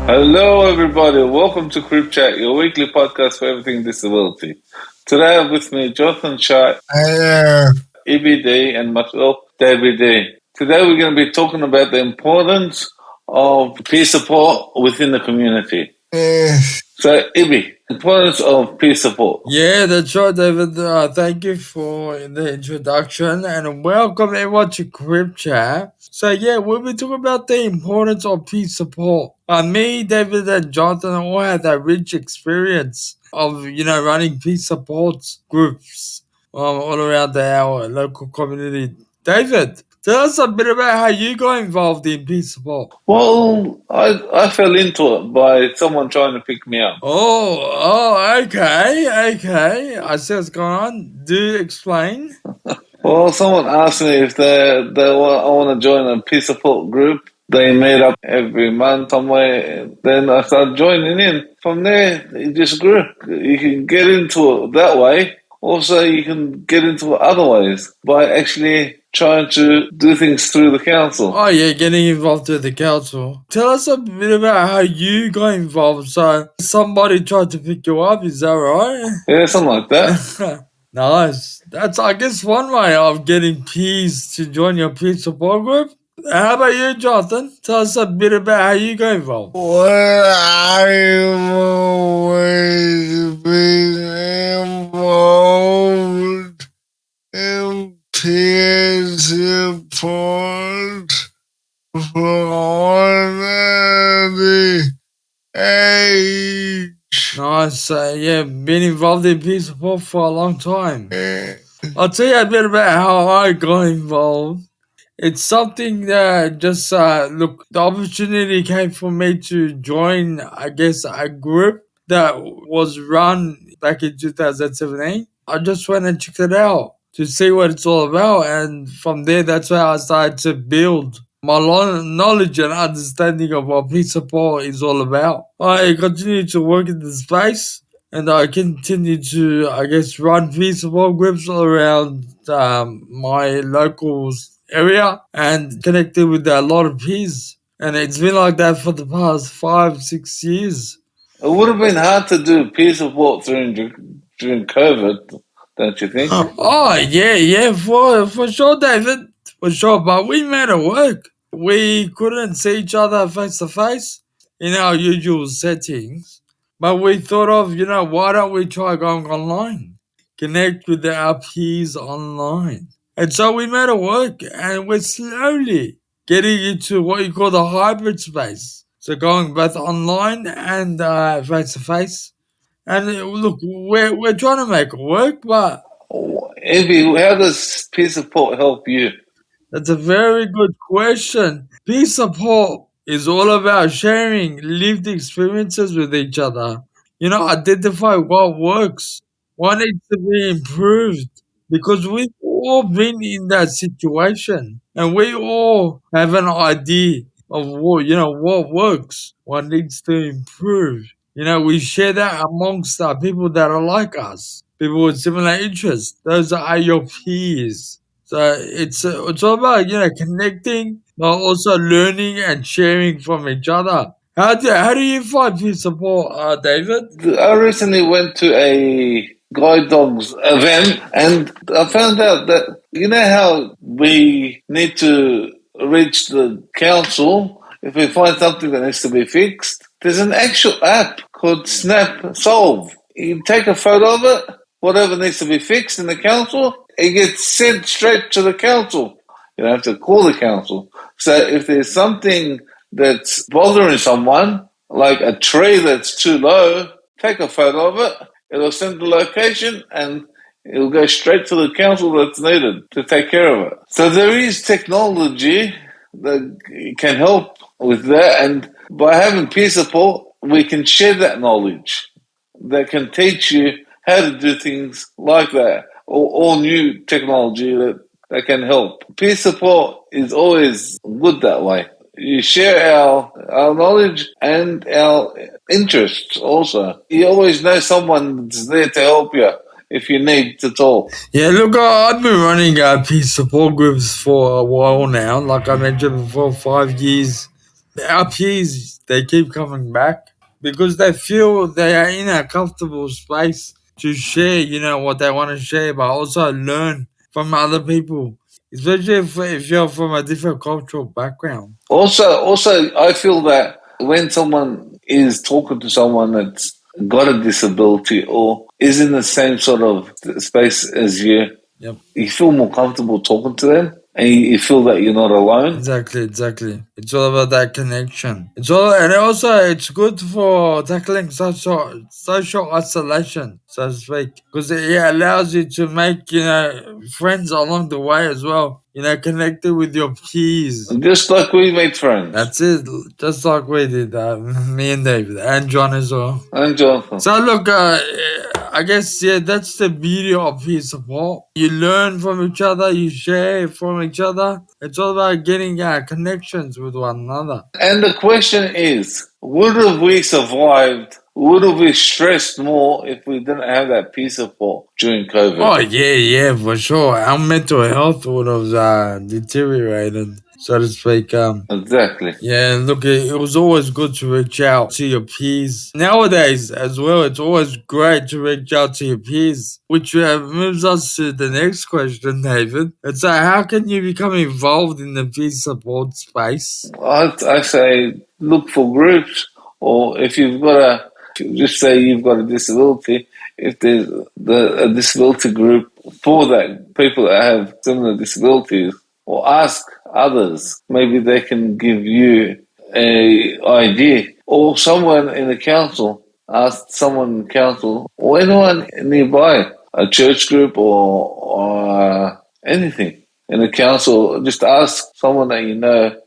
Hello, everybody. Welcome to Crib Chat, your weekly podcast for everything disability. Today, I have with me Jonathan, Shar, Ibby, and myself, David D. Today, we're going to be talking about the importance of peer support within the community. So, Ibby, importance of peer support. Yeah, that's right, David. Thank you for the introduction and welcome everyone to Crib Chat. So, yeah, we'll be talking about the importance of peer support. Me, David, and Jonathan all had that rich experience of, running peer support groups all around our local community. David, tell us a bit about how you got involved in peer support. Well, I fell into it by someone trying to pick me up. Okay. I see what's going on. Do explain. Well, someone asked me if I want to join a peer support group. They meet up every month somewhere. Then I started joining in. From there, it just grew. You can get into it that way. Also, you can get into it other ways by actually trying to do things through the council. Oh, yeah, getting involved with the council. Tell us a bit about how you got involved. So, somebody tried to pick you up, is that right? Yeah, something like that. Nice. That's, I guess, one way of getting peers to join your peer support group. How about you, Jonathan? Tell us a bit about how you got involved. Well, I've always been involved in peer support from the age. Nice. Yeah, been involved in peer support for a long time. I'll tell you a bit about how I got involved. It's something that just, look, the opportunity came for me to join, I guess, a group that was run back in 2017. I just went and checked it out to see what it's all about. And from there, that's where I started to build my knowledge and understanding of what peer support is all about. I continue to work in the space and I continue to, I guess, run peer support groups all around my local area and connected with a lot of peers. And it's been like that for the past 5-6 years. It would have been hard to do peer support during COVID, don't you think? Oh, yeah, for sure, David. For sure, but we made it work. We couldn't see each other face to face in our usual settings, but we thought of, why don't we try going online? Connect with our peers online. And so we made it work, and we're slowly getting into what you call the hybrid space. So going both online and face to face. And look, we're trying to make it work, but Evie, how does peer support help you? that's a very good question. Peer support is all about sharing lived experiences with each other. Identify what works, what needs to be improved, because we've all been in that situation and we all have an idea of what works, what needs to improve. We share that amongst people that are like us, people with similar interests. Those are your peers. So it's all about connecting, but also learning and sharing from each other. How do you find peer support, David? I recently went to a guide dogs event and I found out that how we need to reach the council if we find something that needs to be fixed. There's an actual app called Snap Solve. You take a photo of it, whatever needs to be fixed in the council, it gets sent straight to the council. You don't have to call the council. So if there's something that's bothering someone, like a tree that's too low, take a photo of it, it'll send the location and it'll go straight to the council that's needed to take care of it. So there is technology that can help with that, and by having peer support, we can share that knowledge that can teach you how to do things like that, or all new technology that can help. Peer support is always good that way. You share our knowledge and our interests also. You always know someone's there to help you if you need to talk. Yeah, look, I've been running peace support groups for a while now. Like I mentioned before, 5 years. Our peers, they keep coming back because they feel they are in a comfortable space to share, what they want to share, but also learn from other people, especially if you're from a different cultural background. Also, I feel that when someone is talking to someone that's got a disability or is in the same sort of space as you, Yep. you feel more comfortable talking to them, and you feel that you're not alone. Exactly. It's all about that connection. And also it's good for tackling social isolation, so to speak, because it allows you to make friends along the way as well. Connected with your peers. Just like we made friends. That's it. Just like we did, me and David and John as well. And Jonathan. So look, I guess that's the beauty of peer support. You learn from each other, you share from each other. It's all about getting connections with one another. And the question is, would have we survived? Would have we stressed more if we didn't have that peer support during COVID? Oh yeah, for sure. Our mental health would have deteriorated, so to speak. Exactly. Yeah, look, it was always good to reach out to your peers. Nowadays, as well, it's always great to reach out to your peers, which moves us to the next question, David. It's how can you become involved in the peer support space? I say look for groups, or if you've just say you've got a disability, if there's a disability group for that, people that have similar disabilities, or ask others. Maybe they can give you a idea, or someone in the council. Ask someone in the council, or anyone nearby, a church group or anything in the council. Just ask someone that you know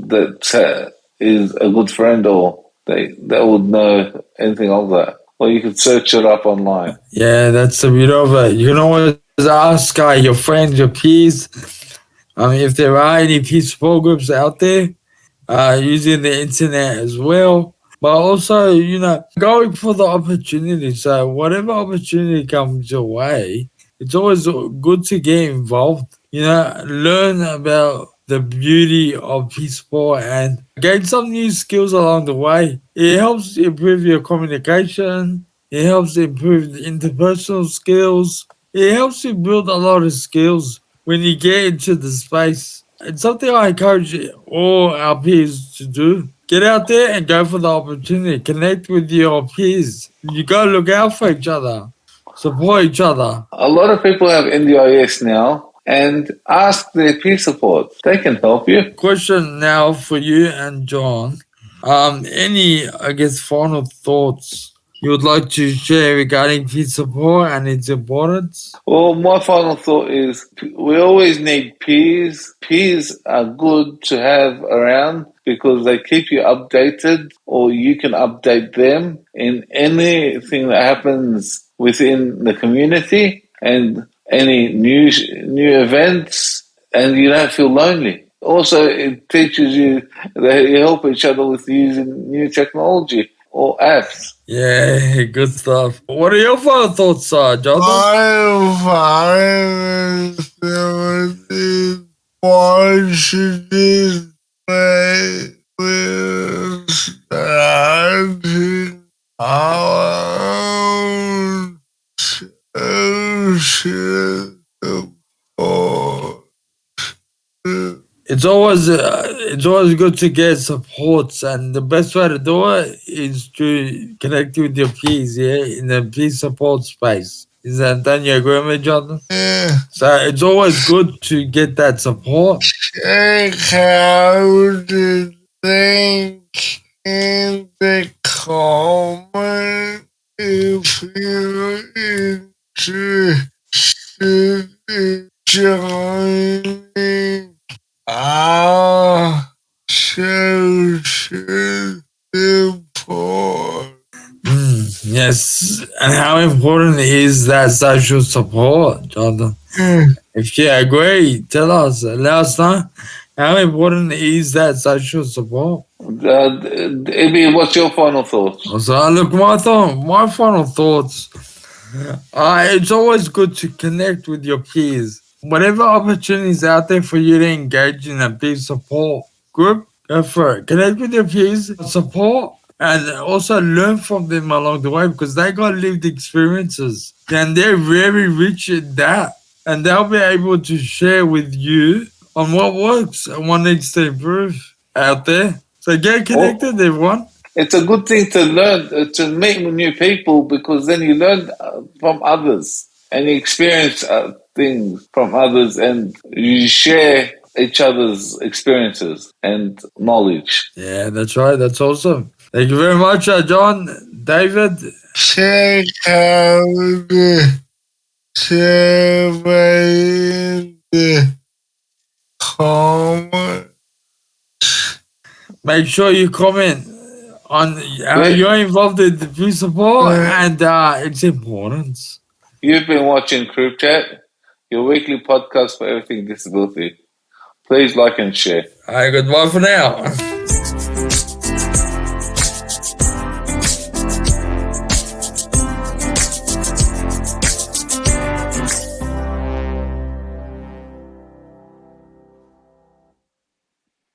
that is a good friend, or that would know anything of that. Or you could search it up online. Yeah, that's the beauty of it. You can always ask your friends, your peers, if there are any peer support groups out there, using the internet as well. But also, going for the opportunity. So whatever opportunity comes your way, it's always good to get involved. Learn about the beauty of peace sport and gain some new skills along the way. It helps improve your communication. It helps improve the interpersonal skills. It helps you build a lot of skills when you get into the space. It's something I encourage all our peers to do. Get out there and go for the opportunity. Connect with your peers. You got to look out for each other. Support each other. A lot of people have NDIS now, and ask their peer support. They can help you. Question now for you and John. Any, I guess, final thoughts you would like to share regarding peer support and its importance? Well, my final thought is we always need peers. Peers are good to have around because they keep you updated, or you can update them in anything that happens within the community and any new events, and you don't feel lonely. Also, it teaches you that you help each other with using new technology or apps. Yeah, good stuff. What are your final thoughts, Jonathan? Why should this way with starting our own social support? It's always good to get supports, and the best way to do it is to connect with your peers, in the peer support space. Is that then you agree with me, Jonathan? Yeah. So it's always good to get that support. Check out the link in the comment if you're interested in joining our social support. Yes, and how important is that social support, Jonathan? If you agree, tell us, let us know. How important is that social support? Ibby, what's your final thoughts? So look, my final thoughts It's always good to connect with your peers. Whatever opportunities out there for you to engage in a peer support group, go for it. Connect with your peers, support, and also learn from them along the way because they got lived experiences and they're very rich at that. And they'll be able to share with you on what works and what needs to improve out there. So get connected, everyone. It's a good thing to learn, to meet new people because then you learn from others and you experience things from others and you share each other's experiences and knowledge. Yeah, that's right. That's awesome. Thank you very much, John, David. Check out the survey in the comment. Make sure you comment on how you're involved in the peer support and its importance. You've been watching Group Chat, your weekly podcast for everything disability. Please like and share. All right, goodbye for now.